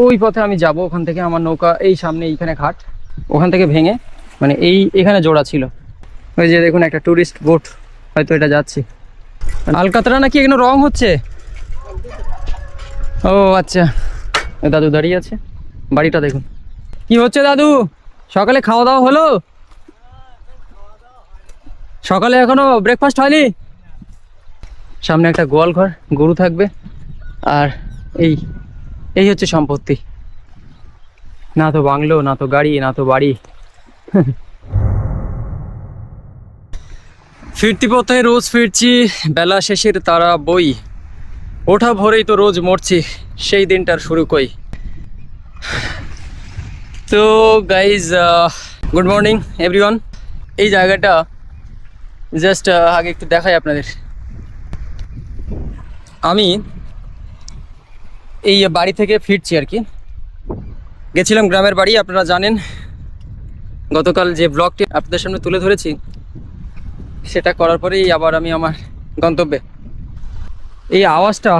ওই পথে আমি যাব, ওখান থেকে আমার নৌকা এই সামনে এইখানে ঘাট, ওখান থেকে ভেঙে মানে এখানে জোড়া ছিল। ওই যে দেখুন একটা টুরিস্ট বোট, হয়তো এটা যাচ্ছি। আলকাতরা নাকি এখানে রং হচ্ছে? ও আচ্ছা, দাদু দাঁড়িয়ে আছে, বাড়িটা দেখুন। কি হচ্ছে দাদু, সকালে খাওয়া দাওয়া হলো? সকালে এখনো ব্রেকফাস্ট হয়নি? সামনে একটা গোয়াল ঘর, গরু থাকবে, আর এই হচ্ছে সম্পত্তি। না তো বাংলো, না তো গাড়ি, না তো বাড়ি। ফিরতি পথে রোজ ফিরছি, বেলা শেষের তারা বই, ওঠা ভোরেই তো রোজ মরছি, সেই দিনটার শুরু কই। তো গাইজ, গুড মর্নিং এভরিওয়ান। এই জায়গাটা জাস্ট আগে একটু দেখাই আপনাদের। আমি এই বাড়ি থেকে ফিরছি আর কি, গেছিলাম গ্রামের বাড়ি, আপনারা জানেন গতকাল যে ব্লগটি আপনাদের সামনে তুলে ধরেছি, সেটা করার পরেই আবার আমি আমার গন্তব্যে। এই আওয়াজটা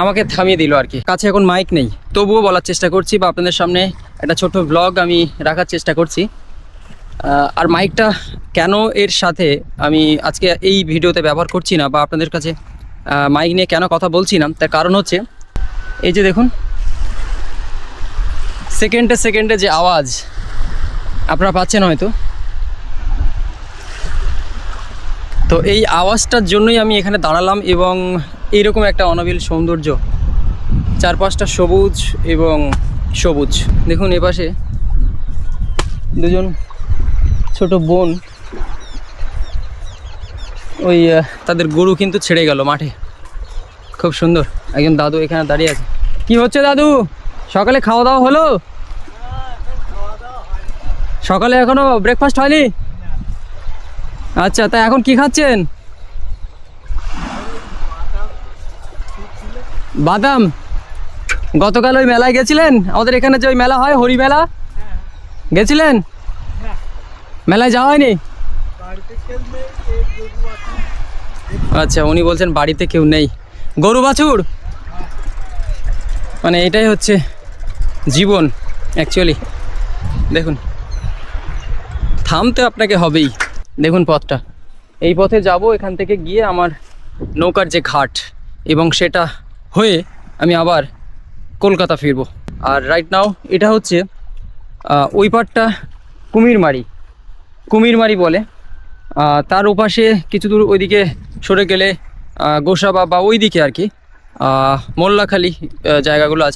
আমাকে থামিয়ে দিল আর কি। কাছে এখন মাইক নেই, তবুও বলার চেষ্টা করছি, বা আপনাদের সামনে একটা ছোট ব্লগ আমি রাখার চেষ্টা করছি। আর মাইকটা কেন এর সাথে আমি আজকে এই ভিডিওতে ব্যবহার করছি না, বা আপনাদের কাছে মাইক নিয়ে কেন কথা বলছি না, তার কারণ হচ্ছে এই যে দেখুন, সেকেন্ডে সেকেন্ডে যে আওয়াজ আপনারা পাচ্ছেন হয়তো, তো এই আওয়াজটার জন্যই আমি এখানে দাঁড়ালাম। এবং এইরকম একটা অনাবিল সৌন্দর্য, চারপাশটা সবুজ এবং সবুজ। দেখুন এপাশে দুজন ছোট বোন, ওই তাদের গরু কিন্তু ছেড়ে গেল মাঠে, খুব সুন্দর। একজন দাদু এখানে দাঁড়িয়ে আছে। কি হচ্ছে দাদু, সকালে খাওয়া দাওয়া হলো? সকালে এখনো ব্রেকফাস্ট হয়নি? আচ্ছা, তা এখন কি খাচ্ছেন? বাদাম। গতকাল ওই মেলায় গেছিলেন? আমাদের এখানে যে ওই মেলা হয়, হরি মেলা, গেছিলেন? মেলায় যাওয়া হয়নি? আচ্ছা, উনি বলছেন বাড়িতে কেউ নেই, গরু বাছুর, মানে এটাই হচ্ছে জীবন অ্যাকচুয়ালি। দেখুন, থামতে আপনাকে হবেই। দেখুন পথটা, এই পথে যাব, এখান থেকে গিয়ে আমার নৌকার যে ঘাট, এবং সেটা হয়ে আমি আবার কলকাতা ফিরবো। আর রাইট নাও এটা হচ্ছে ওই পাটটা কুমিরমারি বলে। তার ওপাশে কিছু দূর ওইদিকে সরে গেলে গোসাবা বা ওই দিকে আর কি মোল্লাখালী জায়গাগুলো আছে।